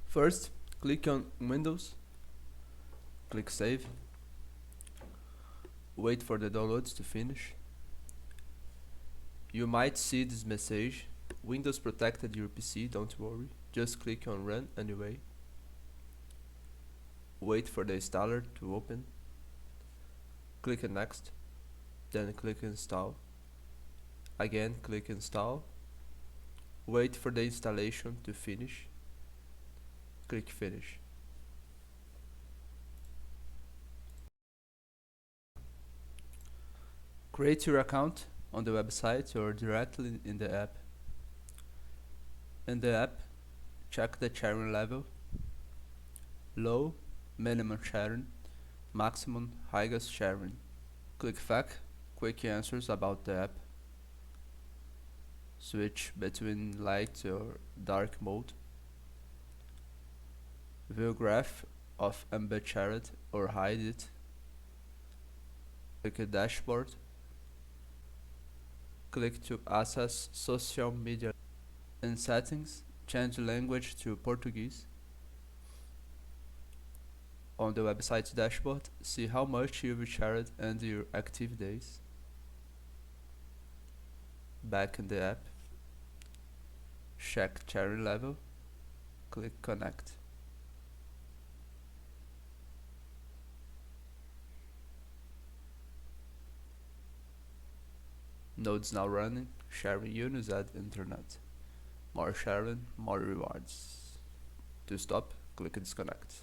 First, click on Windows, click Save, wait for the downloads to finish. You might see this message: Windows protected your PC, don't worry, just click on Run anyway. Wait for the installer to open, click on Next, then click Install. Again, click Install, wait for the installation to finish, click Finish. Create your account on the website or directly in the app. In the app, check the sharing level: low, minimum sharing, maximum, highest sharing. Click FAQ, quick answers about the app. Switch between light or dark mode. View graph of embed shared or hide it. Click a dashboard. Click to access social media. In settings, change language to Portuguese. On the website dashboard, see how much you've shared and your active days. Back in the app, check sharing level, click Connect. Nodes now running, sharing unused internet. More sharing, more rewards. To stop, click Disconnect.